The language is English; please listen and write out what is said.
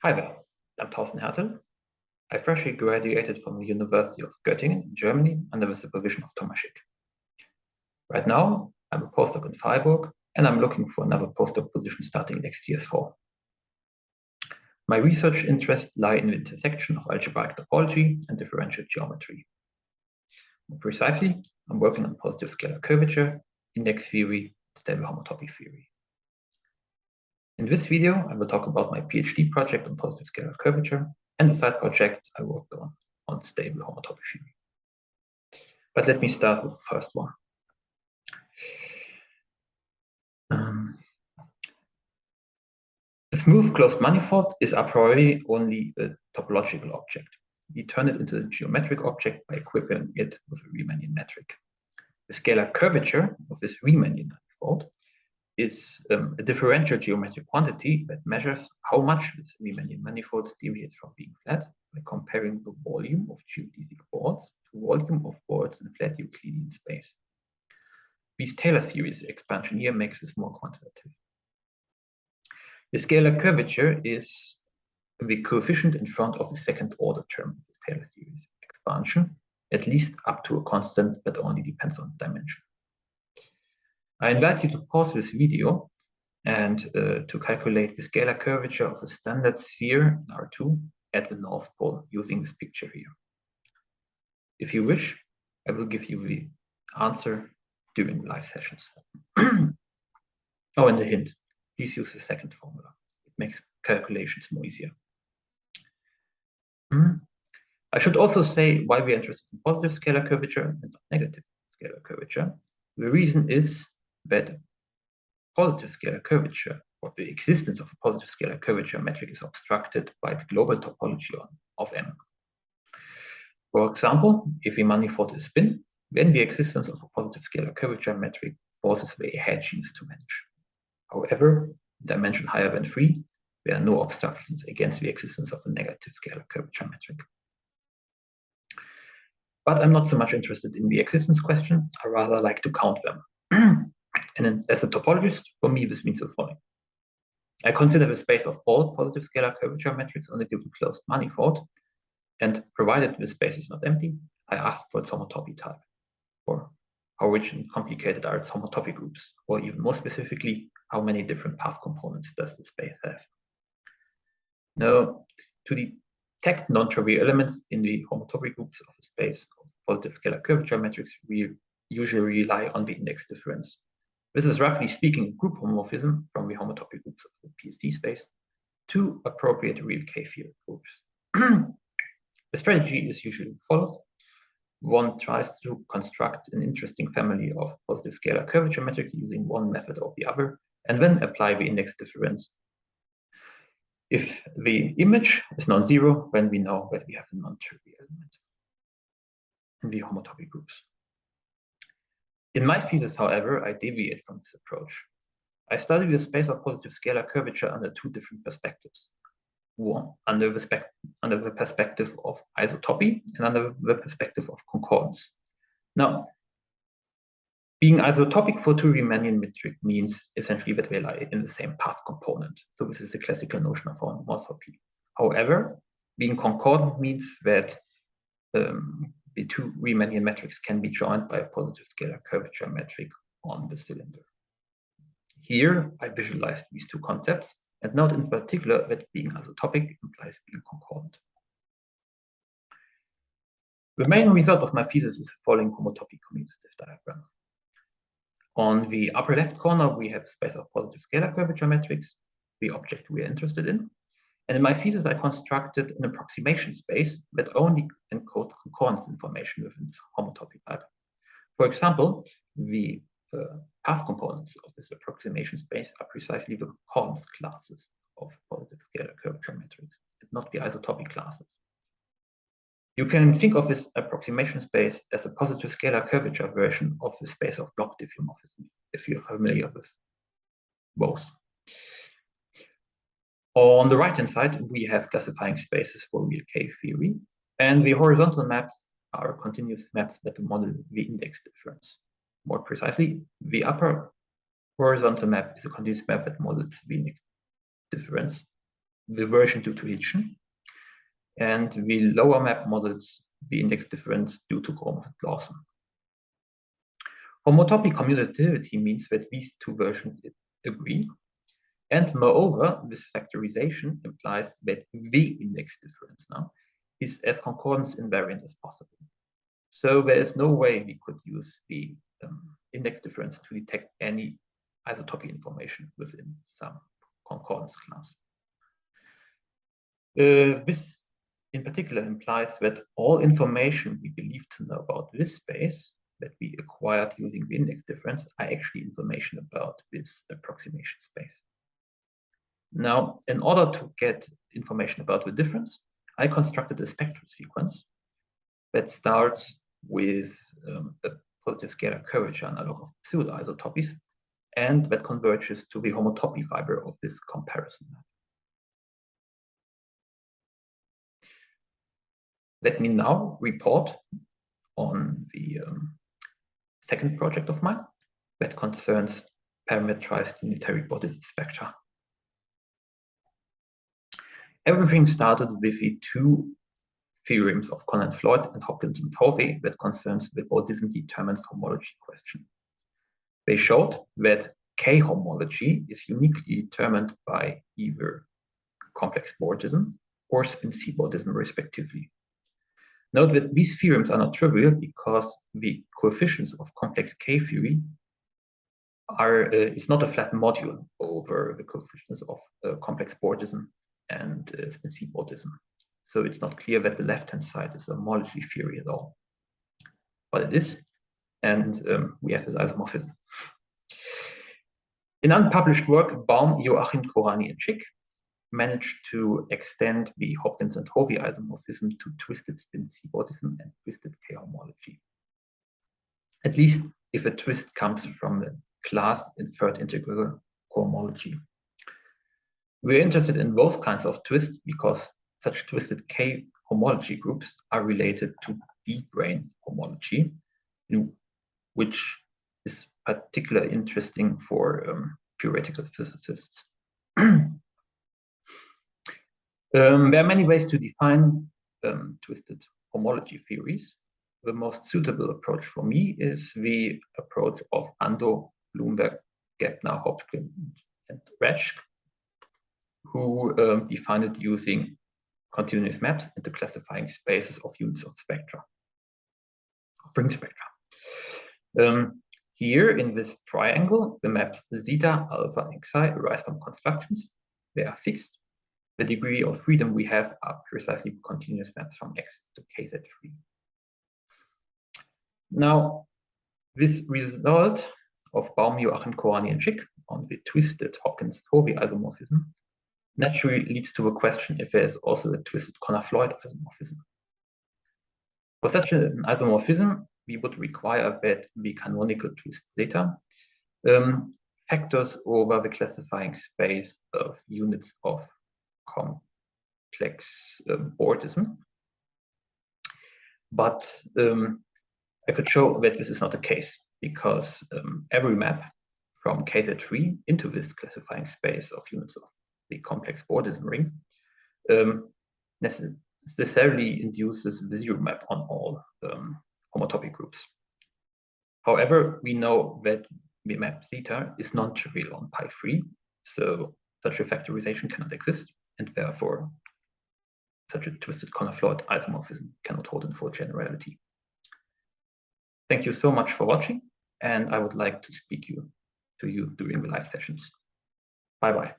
Hi there, I'm Thorsten Hertl. I freshly graduated from the University of Göttingen in Germany under the supervision of Thomas Schick. Right now, I'm a postdoc in Freiburg, and I'm looking for another postdoc position starting next year's fall. My research interests lie in the intersection of algebraic topology and differential geometry. More precisely, I'm working on positive scalar curvature, index theory, and stable homotopy theory. In this video, I will talk about my PhD project on positive scalar curvature and the side project I worked on stable homotopy theory. But let me start with the first one. A smooth closed manifold is a priori only a topological object. We turn it into a geometric object by equipping it with a Riemannian metric. The scalar curvature of this Riemannian manifold is a differential geometric quantity that measures how much this Riemannian manifold deviates from being flat by comparing the volume of geodesic boards to volume of boards in flat Euclidean space. This Taylor series expansion here makes this more quantitative. The scalar curvature is the coefficient in front of the second order term of this Taylor series expansion, at least up to a constant that only depends on dimension. I invite you to pause this video and to calculate the scalar curvature of a standard sphere R2 at the North Pole using this picture here. If you wish, I will give you the answer during live sessions. Oh, and a hint, please use the second formula. It makes calculations more easier. I should also say why we are interested in positive scalar curvature and not negative scalar curvature. The reason is that positive scalar curvature, or the existence of a positive scalar curvature metric, is obstructed by the global topology of M. For example, if a manifold is spin, then the existence of a positive scalar curvature metric forces the hedgings to vanish. However, dimension higher than 3, there are no obstructions against the existence of a negative scalar curvature metric. But I'm not so much interested in the existence question. I rather like to count them. And as a topologist, for me, this means the following. I consider the space of all positive scalar curvature metrics on a given closed manifold, and provided the space is not empty, I ask for its homotopy type, or how rich and complicated are its homotopy groups, or even more specifically, how many different path components does the space have. Now, to detect non-trivial elements in the homotopy groups of a space of positive scalar curvature metrics, we usually rely on the index difference. This is roughly speaking group homomorphism from the homotopy groups of the PSD space to appropriate real K-field groups. The strategy is usually as follows. One tries to construct an interesting family of positive scalar curvature metrics using one method or the other, and then apply the index difference. If the image is non-zero, then we know that we have a non-trivial element in the homotopy groups. In my thesis, however, I deviate from this approach. I study the space of positive scalar curvature under two different perspectives. One, under the perspective of isotopy and under the perspective of concordance. Now, being isotopic for two Riemannian metric means essentially that they lie in the same path component. So this is the classical notion of homotopy. However, being concordant means that the two Riemannian metrics can be joined by a positive scalar curvature metric on the cylinder. Here, I visualize these two concepts and note in particular that being isotopic implies being concordant. The main result of my thesis is the following homotopy commutative diagram. On the upper left corner, we have a space of positive scalar curvature metrics, the object we are interested in. And in my thesis, I constructed an approximation space that only encodes concordance information within its homotopy type. For example, the path components of this approximation space are precisely the concordance classes of positive scalar curvature metrics, and not the isotopy classes. You can think of this approximation space as a positive scalar curvature version of the space of block diffeomorphisms, if you're familiar with both. On the right-hand side, we have classifying spaces for real K theory, and the horizontal maps are continuous maps that model the index difference. More precisely, the upper horizontal map is a continuous map that models the index difference, the version due to Hitchen, and the lower map models the index difference due to Gromov-Lawson. Homotopy commutativity means that these two versions agree, and moreover, this factorization implies that the index difference now is as concordance invariant as possible. So there is no way we could use the index difference to detect any isotopy information within some concordance class. This in particular implies that all information we believe to know about this space that we acquired using the index difference are actually information about this approximation space. Now, in order to get information about the difference, I constructed a spectral sequence that starts with a positive scalar curvature analog of pseudo-isotopies and that converges to the homotopy fiber of this comparison map. Let me now report on the second project of mine that concerns parametrized unitary bordism spectra. Everything started with the two theorems of Conant-Floyd and Hopkins and Hovey that concerns the bordism determines homology question. They showed that K-homology is uniquely determined by either complex bordism or spin C bordism respectively. Note that these theorems are not trivial because the coefficients of complex K theory is not a flat module over the coefficients of complex bordism and spin C bordism. So it's not clear that the left-hand side is a homology theory at all. But it is, and we have this isomorphism. In unpublished work, Baum, Joachim, Korani, and Schick managed to extend the Hopkins and Hovey isomorphism to twisted spin C bordism and twisted K-homology. At least if a twist comes from the class in third integral cohomology. We're interested in both kinds of twists because such twisted K-homology groups are related to D-brane homology, which is particularly interesting for theoretical physicists. There are many ways to define twisted homology theories. The most suitable approach for me is the approach of Ando, Bloomberg, Gebner, Hopkins, and Reschke, who defined it using continuous maps into classifying spaces of units of spectra, of ring spectra. Here in this triangle, the maps zeta, alpha, and psi arise from constructions. They are fixed. The degree of freedom we have are precisely continuous maps from X to KZ3. Now, this result of Baum, Joachim, Korani, and Schick on the twisted Hopkins-Hovey isomorphism naturally leads to a question if there is also a twisted Conant-Floyd isomorphism. For such an isomorphism, we would require that the canonical twist zeta factors over the classifying space of units of complex bordism. But I could show that this is not the case because every map from KZ3 into this classifying space of units of the complex bordism ring necessarily induces the zero map on all homotopy groups. However, we know that the map zeta is non-trivial on pi3, so such a factorization cannot exist, and therefore such a twisted Conant-Floyd isomorphism cannot hold in full generality. Thank you so much for watching, and I would like to speak to you during the live sessions. Bye-bye.